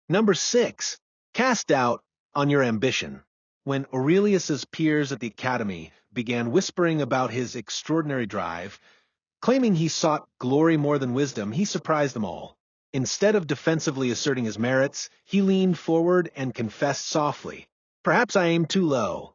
Number 6. Cast doubt on your ambition. When Aurelius's peers at the academy began whispering about his extraordinary drive, claiming he sought glory more than wisdom, he surprised them all. Instead of defensively asserting his merits, he leaned forward and confessed softly, "Perhaps I aimed too low."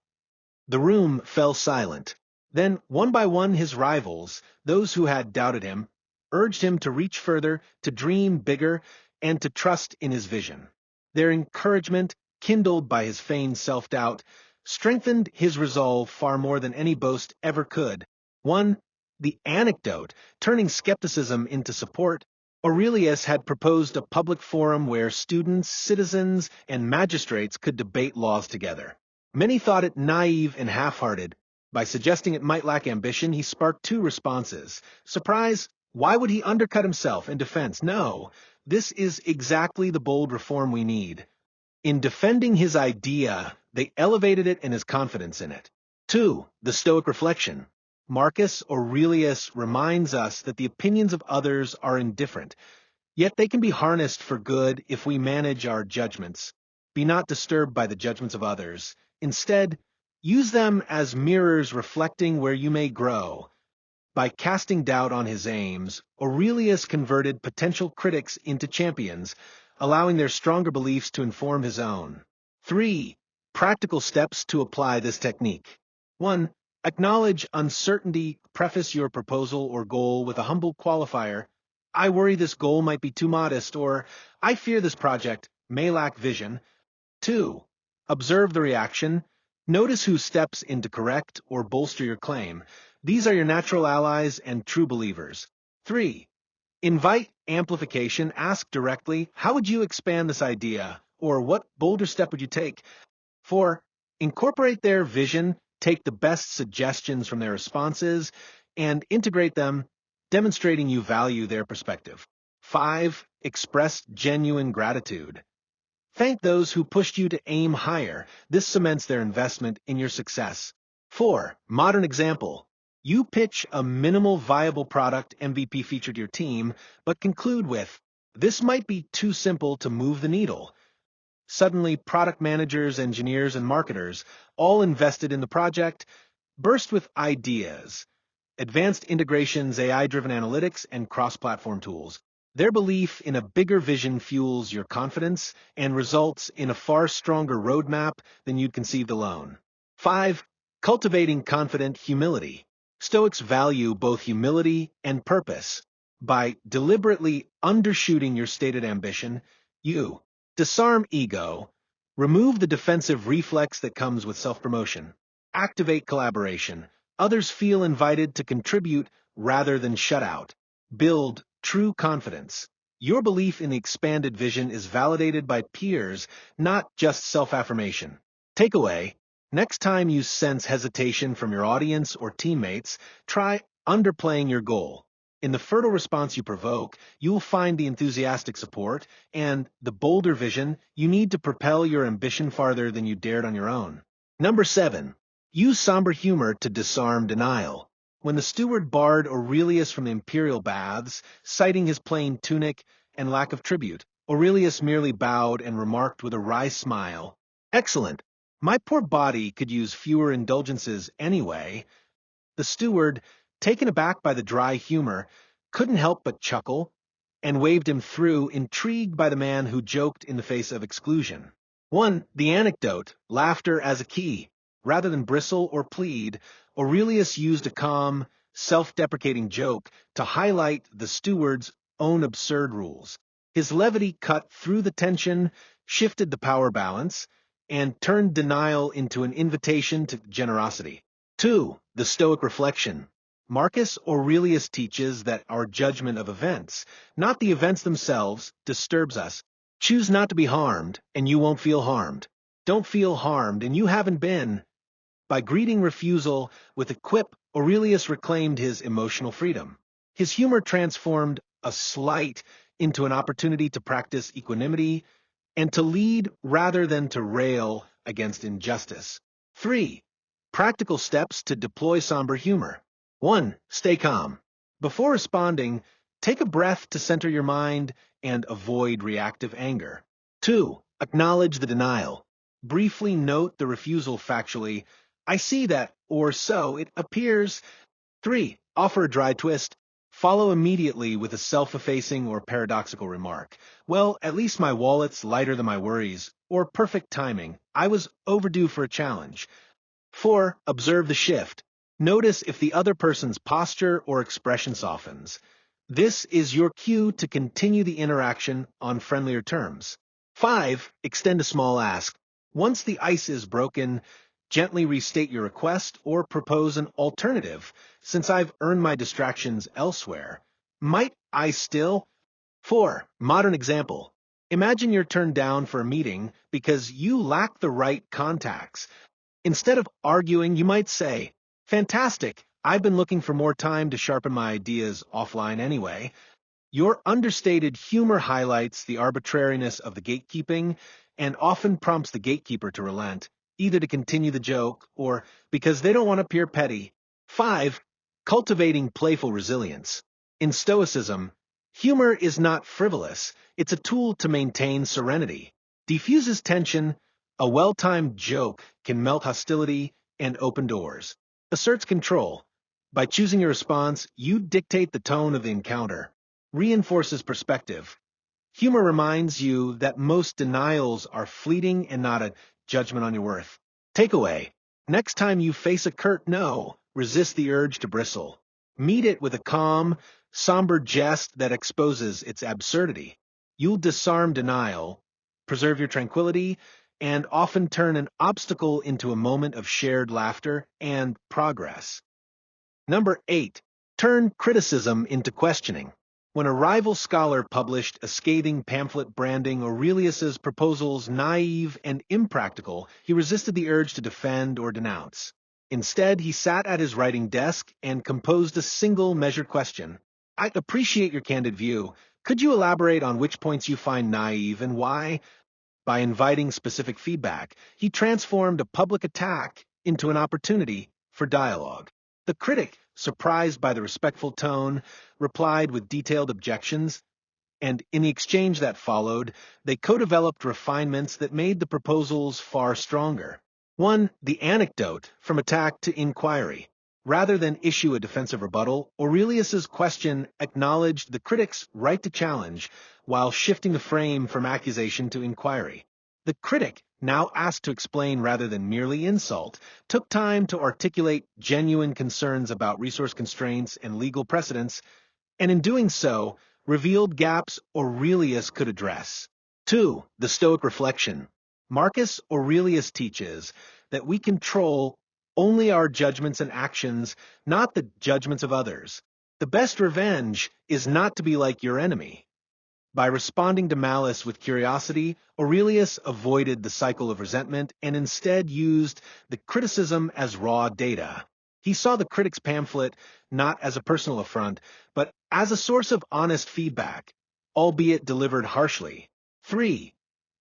The room fell silent. Then, one by one, his rivals, those who had doubted him, urged him to reach further, to dream bigger, and to trust in his vision. Their encouragement, kindled by his feigned self-doubt, strengthened his resolve far more than any boast ever could. 1. The anecdote, turning skepticism into support. Aurelius had proposed a public forum where students, citizens, and magistrates could debate laws together. Many thought it naive and half-hearted. By suggesting it might lack ambition, he sparked two responses. Surprise, why would he undercut himself? And defense, no, this is exactly the bold reform we need. In defending his idea, they elevated it and his confidence in it. 2. The Stoic reflection. Marcus Aurelius reminds us that the opinions of others are indifferent, yet they can be harnessed for good if we manage our judgments. Be not disturbed by the judgments of others. Instead, use them as mirrors reflecting where you may grow. By casting doubt on his aims, Aurelius converted potential critics into champions, allowing their stronger beliefs to inform his own. 3. Practical steps to apply this technique. 1. Acknowledge uncertainty. Preface your proposal or goal with a humble qualifier. I worry this goal might be too modest, or I fear this project may lack vision. 2. Observe the reaction. Notice who steps in to correct or bolster your claim. These are your natural allies and true believers. 3. Invite amplification. Ask directly, how would you expand this idea? Or what bolder step would you take? 4. Incorporate their vision. Take the best suggestions from their responses and integrate them, demonstrating you value their perspective. 5. Express genuine gratitude. Thank those who pushed you to aim higher. This cements their investment in your success. 4. Modern example. You pitch a minimal viable product MVP featured your team, but conclude with, this might be too simple to move the needle. Suddenly, product managers, engineers, and marketers, all invested in the project, burst with ideas, advanced integrations, AI-driven analytics, and cross-platform tools. Their belief in a bigger vision fuels your confidence and results in a far stronger roadmap than you'd conceived alone. 5. Cultivating confident humility. Stoics value both humility and purpose. By deliberately undershooting your stated ambition, you disarm ego, remove the defensive reflex that comes with self-promotion, activate collaboration. Others feel invited to contribute rather than shut out. Build true confidence. Your belief in the expanded vision is validated by peers, not just self-affirmation. Takeaway: next time you sense hesitation from your audience or teammates, try underplaying your goal. In the fertile response you provoke, you will find the enthusiastic support and the bolder vision you need to propel your ambition farther than you dared on your own. Number 7. Use somber humor to disarm denial. When the steward barred Aurelius from the imperial baths, citing his plain tunic and lack of tribute, Aurelius merely bowed and remarked with a wry smile, "Excellent. My poor body could use fewer indulgences anyway." The steward, taken aback by the dry humor, couldn't help but chuckle and waved him through, intrigued by the man who joked in the face of exclusion. 1. The anecdote, laughter as a key. Rather than bristle or plead, Aurelius used a calm, self-deprecating joke to highlight the steward's own absurd rules. His levity cut through the tension, shifted the power balance, and turned denial into an invitation to generosity. 2. The Stoic reflection. Marcus Aurelius teaches that our judgment of events, not the events themselves, disturbs us. Choose not to be harmed, and you won't feel harmed. Don't feel harmed, and you haven't been. By greeting refusal with a quip, Aurelius reclaimed his emotional freedom. His humor transformed a slight into an opportunity to practice equanimity and to lead rather than to rail against injustice. 3. Practical steps to deploy somber humor. 1. Stay calm. Before responding, take a breath to center your mind and avoid reactive anger. 2. Acknowledge the denial. Briefly note the refusal factually. I see that, or so it appears. 3. Offer a dry twist. Follow immediately with a self-effacing or paradoxical remark. Well, at least my wallet's lighter than my worries. Or perfect timing. I was overdue for a challenge. 4. Observe the shift. Notice if the other person's posture or expression softens. This is your cue to continue the interaction on friendlier terms. 5. Extend a small ask. Once the ice is broken, gently restate your request or propose an alternative. Since I've earned my distractions elsewhere, might I still? 4. Modern example. Imagine you're turned down for a meeting because you lack the right contacts. Instead of arguing, you might say, "Fantastic, I've been looking for more time to sharpen my ideas offline anyway." Your understated humor highlights the arbitrariness of the gatekeeping and often prompts the gatekeeper to relent, either to continue the joke or because they don't want to appear petty. 5. Cultivating playful resilience. In Stoicism, humor is not frivolous. It's a tool to maintain serenity. Diffuses tension. A well-timed joke can melt hostility and open doors. Asserts control. By choosing your response, you dictate the tone of the encounter. Reinforces perspective. Humor reminds you that most denials are fleeting and not a judgment on your worth. Takeaway. Next time you face a curt no, resist the urge to bristle. Meet it with a calm, somber jest that exposes its absurdity. You'll disarm denial, preserve your tranquility, and often turn an obstacle into a moment of shared laughter and progress. Number 8. Turn criticism into questioning. When a rival scholar published a scathing pamphlet branding Aurelius's proposals naive and impractical, he resisted the urge to defend or denounce. Instead, he sat at his writing desk and composed a single measured question. I appreciate your candid view. Could you elaborate on which points you find naive and why? By inviting specific feedback, he transformed a public attack into an opportunity for dialogue. The critic, surprised by the respectful tone, replied with detailed objections, and in the exchange that followed, they co-developed refinements that made the proposals far stronger. 1. The anecdote from attack to inquiry. Rather than issue a defensive rebuttal, Aurelius's question acknowledged the critic's right to challenge while shifting the frame from accusation to inquiry. The critic, now asked to explain rather than merely insult, took time to articulate genuine concerns about resource constraints and legal precedents, and in doing so, revealed gaps Aurelius could address. 2. The Stoic reflection. Marcus Aurelius teaches that we control only our judgments and actions, not the judgments of others. The best revenge is not to be like your enemy. By responding to malice with curiosity, Aurelius avoided the cycle of resentment and instead used the criticism as raw data. He saw the critic's pamphlet not as a personal affront, but as a source of honest feedback, albeit delivered harshly. 3.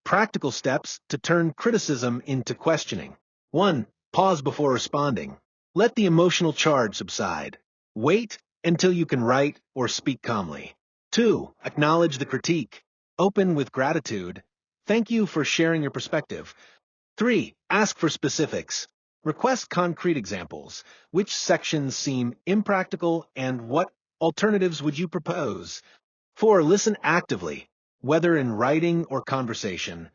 Practical steps to turn criticism into questioning. 1. Pause before responding. Let the emotional charge subside. Wait until you can write or speak calmly. 2. Acknowledge the critique. Open with gratitude. Thank you for sharing your perspective. 3. Ask for specifics. Request concrete examples. Which sections seem impractical and what alternatives would you propose? 4. Listen actively, whether in writing or conversation.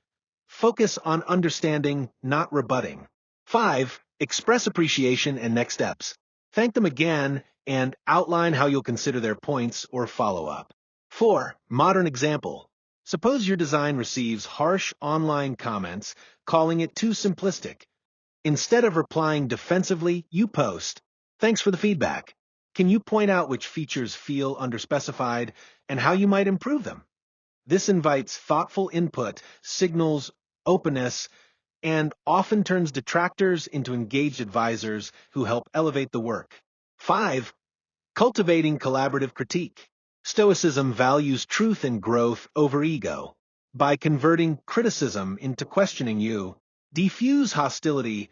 Focus on understanding, not rebutting. 5. Express appreciation and next steps. Thank them again and outline how you'll consider their points or follow up. 4. Modern example. Suppose your design receives harsh online comments calling it too simplistic. Instead of replying defensively, you post, "Thanks for the feedback. Can you point out which features feel underspecified and how you might improve them?" This invites thoughtful input, signals openness, and often turns detractors into engaged advisors who help elevate the work. 5. Cultivating collaborative critique. Stoicism values truth and growth over ego. By converting criticism into questioning you diffuse hostility,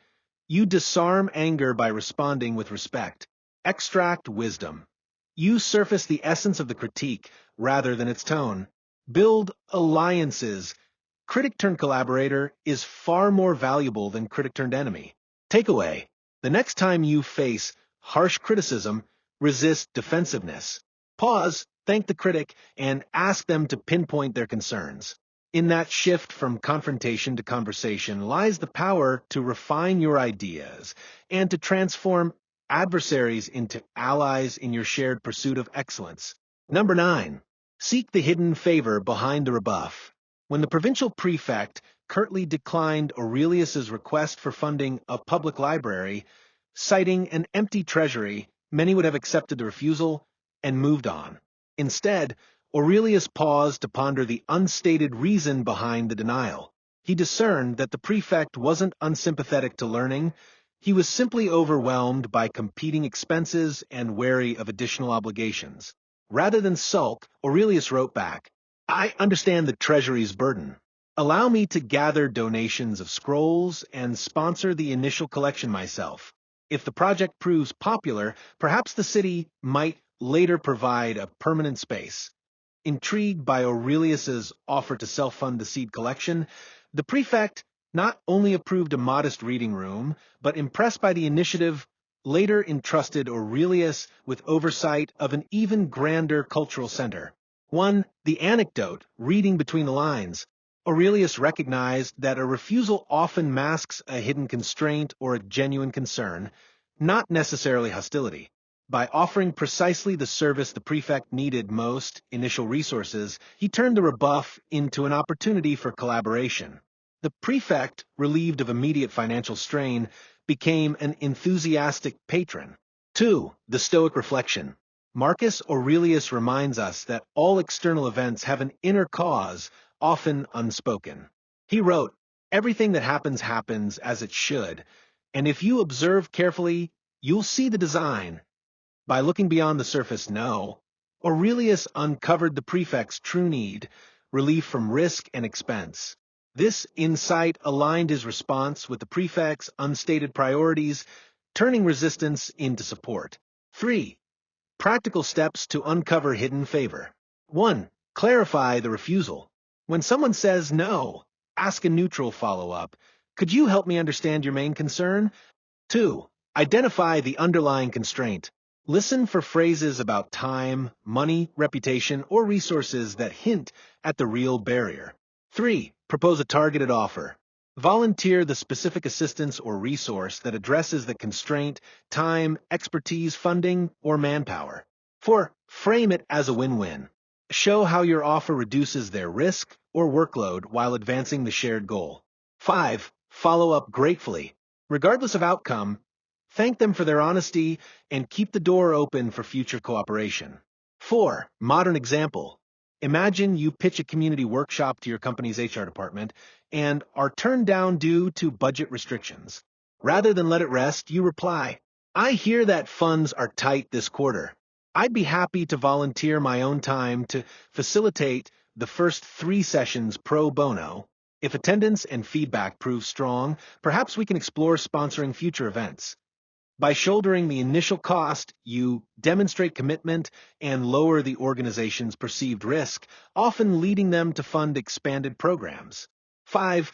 you disarm anger by responding with respect. Extract wisdom. You surface the essence of the critique rather than its tone. Build alliances critic turned collaborator is far more valuable than critic turned enemy. Takeaway: the next time you face harsh criticism, resist defensiveness. Pause, thank the critic, and ask them to pinpoint their concerns. In that shift from confrontation to conversation lies the power to refine your ideas and to transform adversaries into allies in your shared pursuit of excellence. Number 9. Seek the hidden favor behind the rebuff. When the provincial prefect curtly declined Aurelius's request for funding a public library, citing an empty treasury, many would have accepted the refusal and moved on. Instead, Aurelius paused to ponder the unstated reason behind the denial. He discerned that the prefect wasn't unsympathetic to learning. He was simply overwhelmed by competing expenses and wary of additional obligations. Rather than sulk, Aurelius wrote back, "I understand the treasury's burden. Allow me to gather donations of scrolls and sponsor the initial collection myself. If the project proves popular, perhaps the city might later provide a permanent space." Intrigued by Aurelius's offer to self-fund the seed collection, the prefect not only approved a modest reading room, but impressed by the initiative, later entrusted Aurelius with oversight of an even grander cultural center. 1. The anecdote, reading between the lines. Aurelius recognized that a refusal often masks a hidden constraint or a genuine concern, not necessarily hostility. By offering precisely the service the prefect needed most, initial resources, he turned the rebuff into an opportunity for collaboration. The prefect, relieved of immediate financial strain, became an enthusiastic patron. 2. The Stoic reflection. Marcus Aurelius reminds us that all external events have an inner cause, often unspoken. He wrote, "Everything that happens as it should, and if you observe carefully, you'll see the design." By looking beyond the surface, Aurelius uncovered the prefect's true need, relief from risk and expense. This insight aligned his response with the prefect's unstated priorities, turning resistance into support. 3. Practical steps to uncover hidden favor. 1. Clarify the refusal. When someone says no, ask a neutral follow-up. "Could you help me understand your main concern?" 2. Identify the underlying constraint. Listen for phrases about time, money, reputation, or resources that hint at the real barrier. 3. Propose a targeted offer. Volunteer the specific assistance or resource that addresses the constraint, time, expertise, funding, or manpower. 4. Frame it as a win-win. Show how your offer reduces their risk or workload while advancing the shared goal. 5. Follow up gratefully. Regardless of outcome, thank them for their honesty and keep the door open for future cooperation. 4. Modern example. Imagine you pitch a community workshop to your company's HR department and are turned down due to budget restrictions. Rather than let it rest, you reply, "I hear that funds are tight this quarter. I'd be happy to volunteer my own time to facilitate the first 3 sessions pro bono. If attendance and feedback prove strong, perhaps we can explore sponsoring future events." By shouldering the initial cost, you demonstrate commitment and lower the organization's perceived risk, often leading them to fund expanded programs. 5.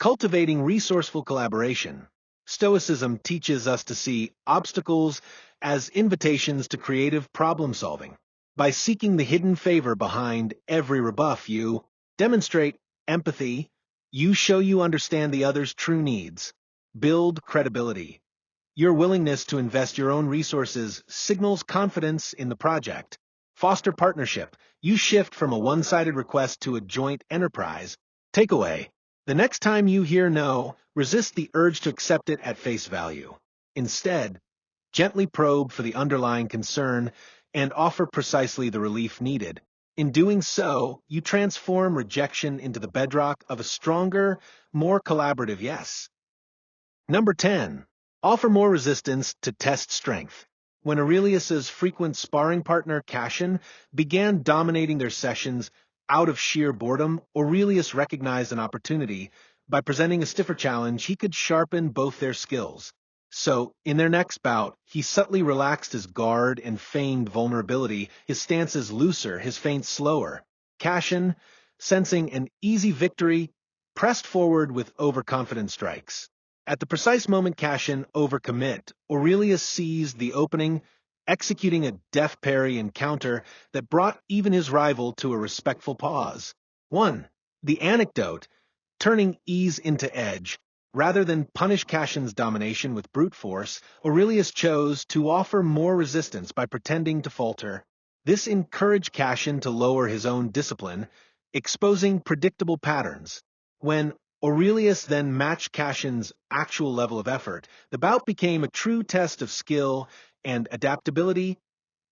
Cultivating resourceful collaboration. Stoicism teaches us to see obstacles as invitations to creative problem-solving. By seeking the hidden favor behind every rebuff, you demonstrate empathy, you show you understand the other's true needs, build credibility. Your willingness to invest your own resources signals confidence in the project. Foster partnership. You shift from a one-sided request to a joint enterprise. Takeaway: the next time you hear no, resist the urge to accept it at face value. Instead, gently probe for the underlying concern and offer precisely the relief needed. In doing so, you transform rejection into the bedrock of a stronger, more collaborative yes. Number 10. Offer more resistance to test strength. When Aurelius's frequent sparring partner Cassian began dominating their sessions out of sheer boredom, Aurelius recognized an opportunity. By presenting a stiffer challenge, he could sharpen both their skills. So, in their next bout, he subtly relaxed his guard and feigned vulnerability, his stances looser, his feints slower. Cassian, sensing an easy victory, pressed forward with overconfident strikes. At the precise moment Cassian overcommit, Aurelius seized the opening, executing a deft parry and counter that brought even his rival to a respectful pause. 1. The anecdote, turning ease into edge. Rather than punish Cassian's domination with brute force, Aurelius chose to offer more resistance by pretending to falter. This encouraged Cassian to lower his own discipline, exposing predictable patterns. When Aurelius then matched Cassian's actual level of effort, the bout became a true test of skill and adaptability,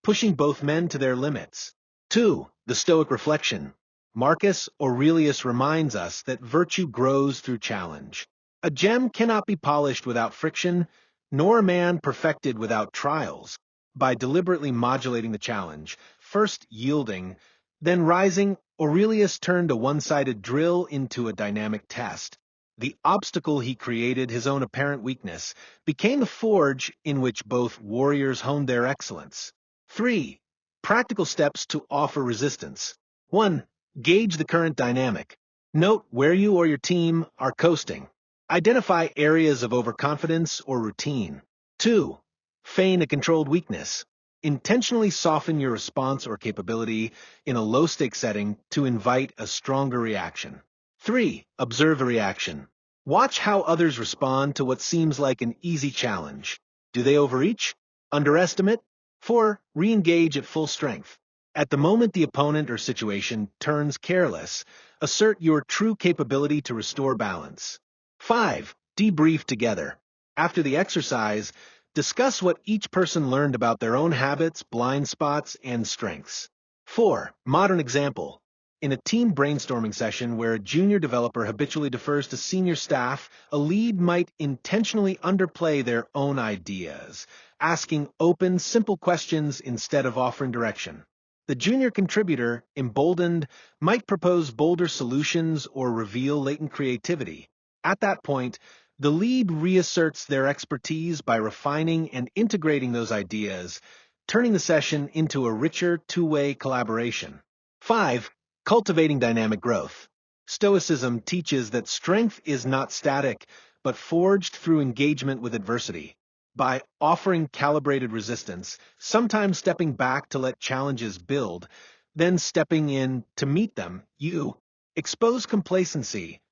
pushing both men to their limits. 2. The Stoic reflection. Marcus Aurelius reminds us that virtue grows through challenge. A gem cannot be polished without friction, nor a man perfected without trials. By deliberately modulating the challenge, first yielding, then rising, Aurelius turned a one-sided drill into a dynamic test. The obstacle he created, his own apparent weakness, became the forge in which both warriors honed their excellence. 3. Practical steps to offer resistance. 1. Gauge the current dynamic. Note where you or your team are coasting. Identify areas of overconfidence or routine. 2. Feign a controlled weakness. Intentionally soften your response or capability in a low-stakes setting to invite a stronger reaction. 3. Observe a reaction. Watch how others respond to what seems like an easy challenge. Do they overreach? Underestimate? 4. Re-engage at full strength. At the moment the opponent or situation turns careless, assert your true capability to restore balance. 5. Debrief together. After the exercise, discuss what each person learned about their own habits, blind spots, and strengths. 4. Modern example. In a team brainstorming session where a junior developer habitually defers to senior staff, a lead might intentionally underplay their own ideas, asking open, simple questions instead of offering direction. The junior contributor, emboldened, might propose bolder solutions or reveal latent creativity. At that point, the lead reasserts their expertise by refining and integrating those ideas, turning the session into a richer two-way collaboration. 5. Cultivating dynamic growth. Stoicism teaches that strength is not static, but forged through engagement with adversity. By offering calibrated resistance, sometimes stepping back to let challenges build, then stepping in to meet them, you expose complacency.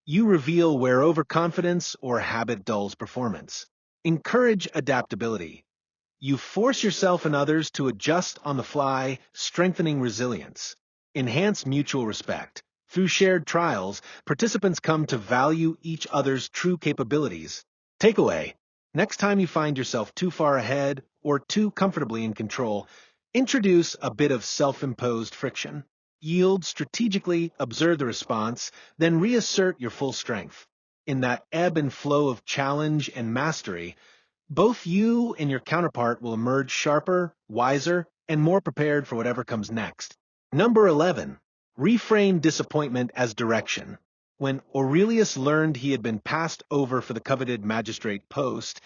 You reveal where overconfidence or habit dulls performance. Encourage adaptability. You force yourself and others to adjust on the fly, strengthening resilience. Enhance mutual respect. Through shared trials, participants come to value each other's true capabilities. Takeaway. Next time you find yourself too far ahead or too comfortably in control, introduce a bit of self-imposed friction. Yield strategically, observe the response, then reassert your full strength. In that ebb and flow of challenge and mastery, both you and your counterpart will emerge sharper, wiser, and more prepared for whatever comes next. Number 11. Reframe disappointment as direction. When Aurelius learned he had been passed over for the coveted magistrate post,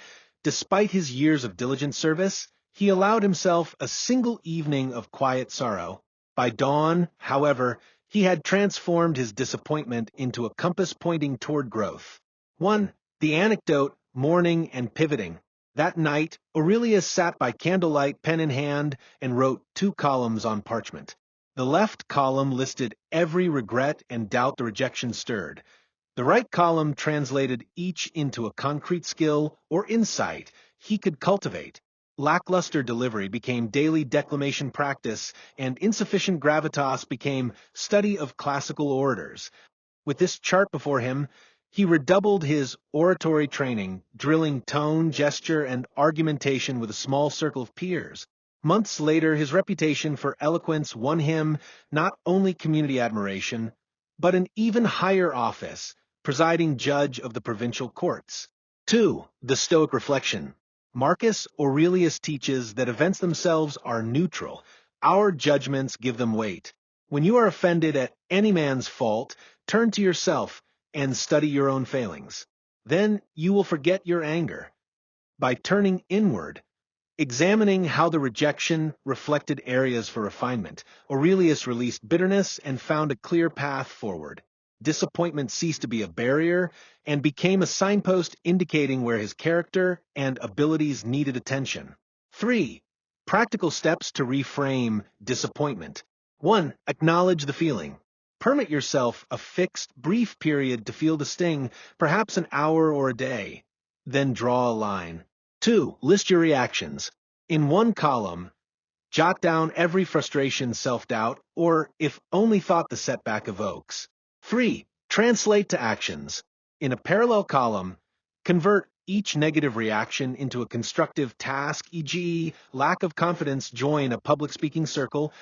despite his years of diligent service, he allowed himself a single evening of quiet sorrow. By dawn, however, he had transformed his disappointment into a compass pointing toward growth. 1. The anecdote, mourning and pivoting. That night, Aurelius sat by candlelight, pen in hand, and wrote 2 columns on parchment. The left column listed every regret and doubt the rejection stirred. The right column translated each into a concrete skill or insight he could cultivate. Lackluster delivery became daily declamation practice, and insufficient gravitas became study of classical orators. With this chart before him, he redoubled his oratory training, drilling tone, gesture, and argumentation with a small circle of peers. Months later, his reputation for eloquence won him not only community admiration, but an even higher office, presiding judge of the provincial courts. 2. The Stoic reflection. Marcus Aurelius teaches that events themselves are neutral. Our judgments give them weight. When you are offended at any man's fault, turn to yourself and study your own failings. Then you will forget your anger. By turning inward, examining how the rejection reflected areas for refinement, Aurelius released bitterness and found a clear path forward. disappointment ceased to be a barrier and became a signpost indicating where his character and abilities needed attention. 3. Practical steps to reframe disappointment. 1. Acknowledge the feeling. Permit yourself a fixed, brief period to feel the sting, perhaps an hour or a day. Then draw a line. 2. List your reactions. In one column, jot down every frustration, self-doubt, or, if only thought, the setback evokes. 3. Translate to actions. In a parallel column, convert each negative reaction into a constructive task, e.g., lack of confidence, join a public speaking circle.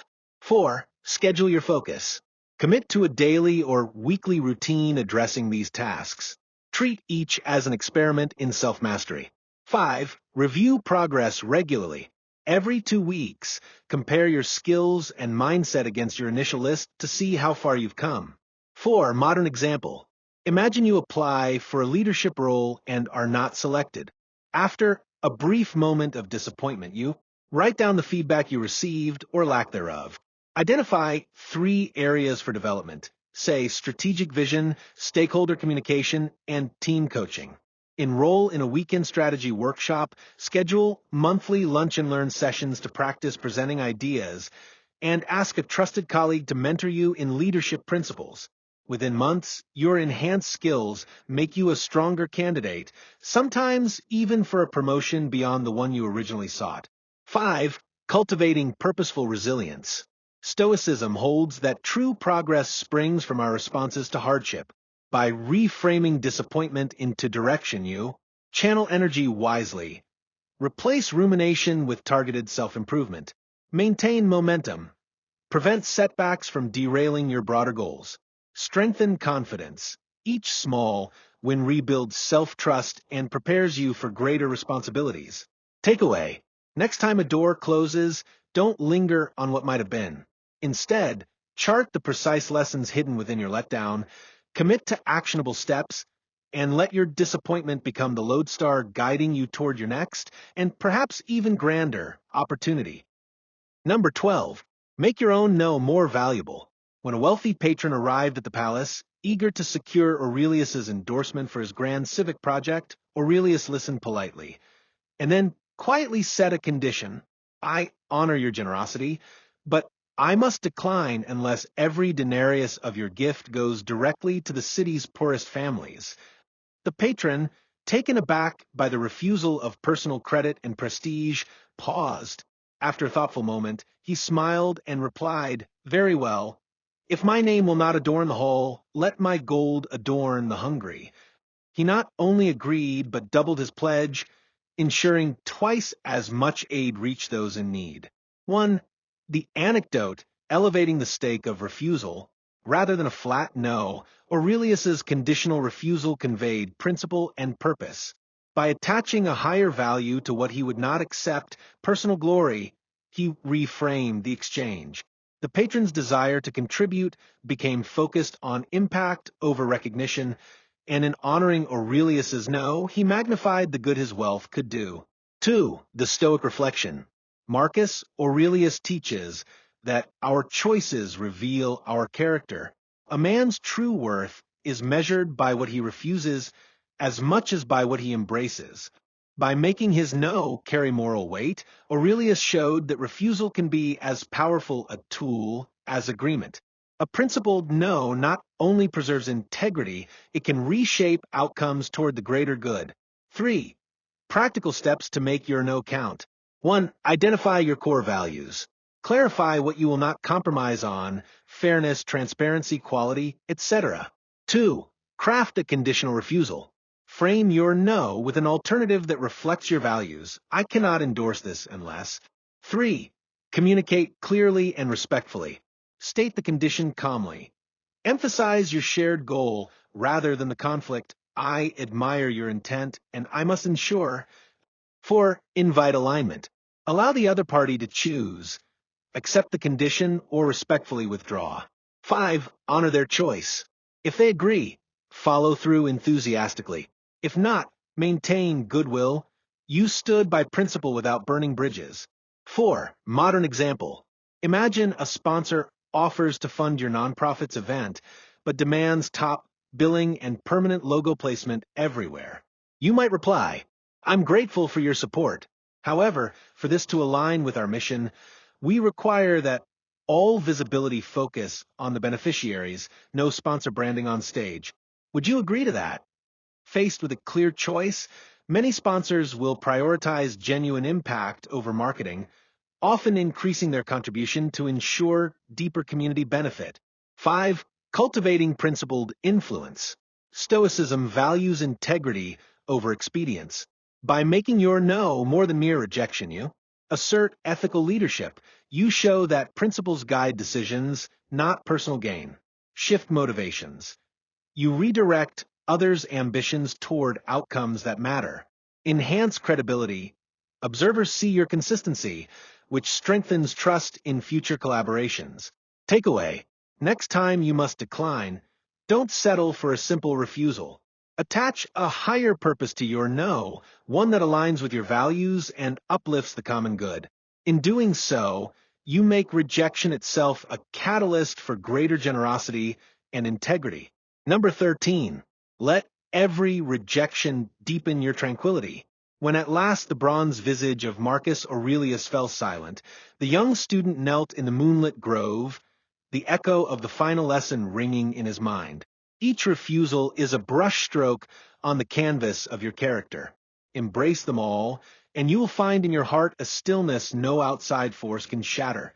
4. Schedule your focus. Commit to a daily or weekly routine addressing these tasks. Treat each as an experiment in self-mastery. 5. Review progress regularly. Every 2 weeks, compare your skills and mindset against your initial list to see how far you've come. 4. Modern example. Imagine you apply for a leadership role and are not selected. After a brief moment of disappointment, you write down the feedback you received or lack thereof. Identify 3 areas for development, say strategic vision, stakeholder communication, and team coaching. Enroll in a weekend strategy workshop, schedule monthly lunch and learn sessions to practice presenting ideas, and ask a trusted colleague to mentor you in leadership principles. Within months, your enhanced skills make you a stronger candidate, sometimes even for a promotion beyond the one you originally sought. 5. Cultivating purposeful resilience. Stoicism holds that true progress springs from our responses to hardship. By reframing disappointment into direction, you channel energy wisely. Replace rumination with targeted self-improvement. Maintain momentum. Prevent setbacks from derailing your broader goals. Strengthen confidence. Each small win rebuilds self-trust and prepares you for greater responsibilities. Takeaway. Next time a door closes, don't linger on what might have been. Instead, chart the precise lessons hidden within your letdown, commit to actionable steps, and let your disappointment become the lodestar guiding you toward your next, and perhaps even grander, opportunity. Number 12. Make your own no more valuable. When a wealthy patron arrived at the palace, eager to secure Aurelius's endorsement for his grand civic project, Aurelius listened politely, and then quietly set a condition. I honor your generosity, but I must decline unless every denarius of your gift goes directly to the city's poorest families. The patron, taken aback by the refusal of personal credit and prestige, paused. After a thoughtful moment, he smiled and replied, "Very well. If my name will not adorn the hall, let my gold adorn the hungry." He not only agreed, but doubled his pledge, ensuring twice as much aid reached those in need. 1. The anecdote elevating the stake of refusal. Rather than a flat no, Aurelius's conditional refusal conveyed principle and purpose. By attaching a higher value to what he would not accept, personal glory, he reframed the exchange. The patron's desire to contribute became focused on impact over recognition, and in honoring Aurelius's no, he magnified the good his wealth could do. 2. The Stoic reflection. Marcus Aurelius teaches that our choices reveal our character. A man's true worth is measured by what he refuses as much as by what he embraces. By making his no carry moral weight, Aurelius showed that refusal can be as powerful a tool as agreement. A principled no not only preserves integrity, it can reshape outcomes toward the greater good. 3. Practical steps to make your no count. 1. Identify your core values. Clarify what you will not compromise on: fairness, transparency, quality, etc. 2. Craft a conditional refusal. Frame your no with an alternative that reflects your values. I cannot endorse this unless. 3. Communicate clearly and respectfully. State the condition calmly. Emphasize your shared goal rather than the conflict. I admire your intent, and I must ensure. 4. Invite alignment. Allow the other party to choose. Accept the condition or respectfully withdraw. 5. Honor their choice. If they agree, follow through enthusiastically. If not, maintain goodwill. You stood by principle without burning bridges. 4. Modern example. Imagine a sponsor offers to fund your nonprofit's event, but demands top billing and permanent logo placement everywhere. You might reply, "I'm grateful for your support. However, for this to align with our mission, we require that all visibility focus on the beneficiaries, no sponsor branding on stage." Would you agree to that? Faced with a clear choice, many sponsors will prioritize genuine impact over marketing, often increasing their contribution to ensure deeper community benefit. 5. Cultivating principled influence. Stoicism values integrity over expedience. By making your no more than mere rejection, you assert ethical leadership. You show that principles guide decisions, not personal gain. Shift motivations. You redirect others' ambitions toward outcomes that matter. Enhance credibility. Observers see your consistency, which strengthens trust in future collaborations. Takeaway: next time you must decline, don't settle for a simple refusal. Attach a higher purpose to your no, one that aligns with your values and uplifts the common good. In doing so, you make rejection itself a catalyst for greater generosity and integrity. Number 13. Let every rejection deepen your tranquility. When at last the bronze visage of Marcus Aurelius fell silent, the young student knelt in the moonlit grove, the echo of the final lesson ringing in his mind. Each refusal is a brushstroke on the canvas of your character. Embrace them all, and you will find in your heart a stillness no outside force can shatter.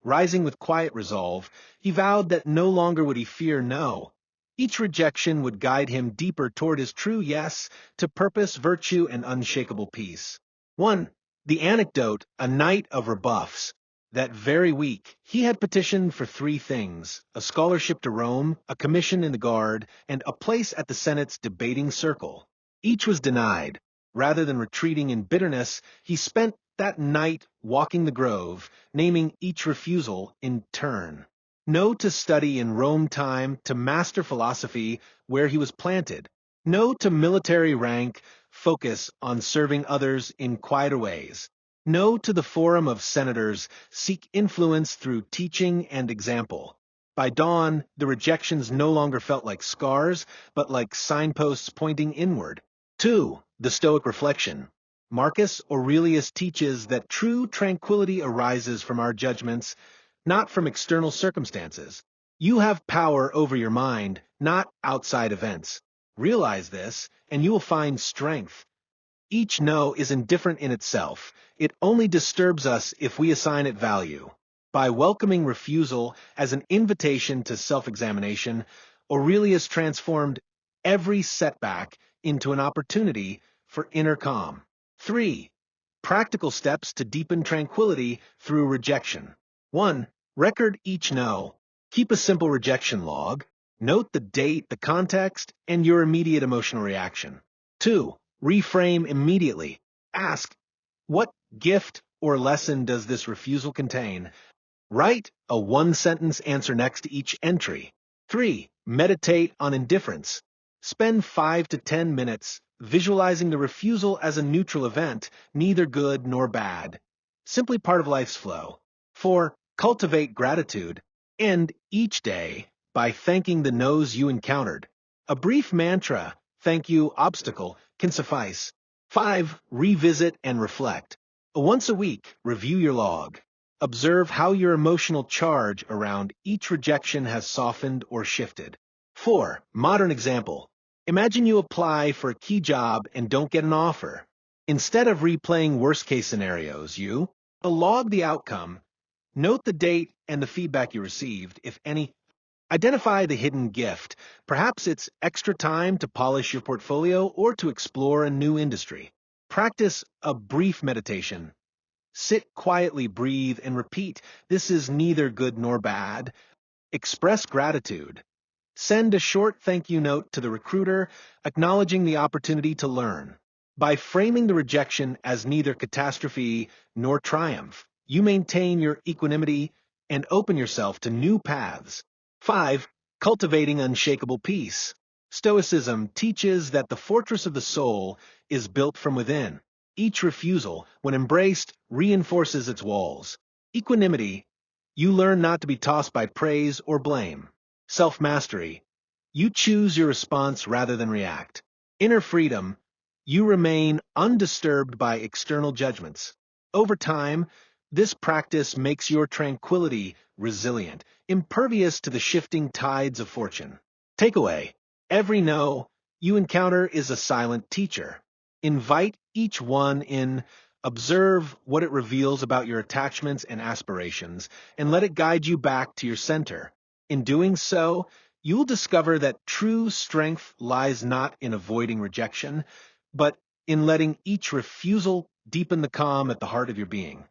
Rising with quiet resolve, he vowed that no longer would he fear no. Each rejection would guide him deeper toward his true yes to purpose, virtue, and unshakable peace. 1. The anecdote, a night of rebuffs. That very week, he had petitioned for 3 things: a scholarship to Rome, a commission in the Guard, and a place at the Senate's debating circle. Each was denied. Rather than retreating in bitterness, he spent that night walking the grove, naming each refusal in turn. No to study in Rome time, to master philosophy where he was planted. No to military rank, focus on serving others in quieter ways. No to the forum of senators, seek influence through teaching and example. By dawn, the rejections no longer felt like scars, but like signposts pointing inward. 2. The Stoic reflection. Marcus Aurelius teaches that true tranquility arises from our judgments, not from external circumstances. You have power over your mind, not outside events. Realize this, and you will find strength. Each no is indifferent in itself. It only disturbs us if we assign it value. By welcoming refusal as an invitation to self-examination, Aurelius transformed every setback into an opportunity for inner calm. 3. Practical steps to deepen tranquility through rejection. 1. Record each no. Keep a simple rejection log. Note the date, the context, and your immediate emotional reaction. 2. Reframe immediately. Ask, what gift or lesson does this refusal contain? Write a 1-sentence answer next to each entry. 3. Meditate on indifference. Spend 5 to 10 minutes visualizing the refusal as a neutral event, neither good nor bad, simply part of life's flow. 4. Cultivate gratitude. End each day by thanking the no's you encountered. A brief mantra, "Thank you, obstacle," can suffice. 5. Revisit and reflect. Once a week, review your log. Observe how your emotional charge around each rejection has softened or shifted. 4. Modern example. Imagine you apply for a key job and don't get an offer. Instead of replaying worst-case scenarios, you log the outcome, note the date and the feedback you received, if any. Identify the hidden gift. Perhaps it's extra time to polish your portfolio or to explore a new industry. Practice a brief meditation. Sit quietly, breathe, and repeat, "This is neither good nor bad." Express gratitude. Send a short thank you note to the recruiter, acknowledging the opportunity to learn. By framing the rejection as neither catastrophe nor triumph, you maintain your equanimity and open yourself to new paths. 5. Cultivating unshakable peace. Stoicism teaches that the fortress of the soul is built from within. Each refusal, when embraced, reinforces its walls. Equanimity. You learn not to be tossed by praise or blame. Self-mastery. You choose your response rather than react. Inner freedom. You remain undisturbed by external judgments. Over time, this practice makes your tranquility resilient, impervious to the shifting tides of fortune. Takeaway. Every no you encounter is a silent teacher. Invite each one in, observe what it reveals about your attachments and aspirations, and let it guide you back to your center. In doing so, you will discover that true strength lies not in avoiding rejection, but in letting each refusal deepen the calm at the heart of your being.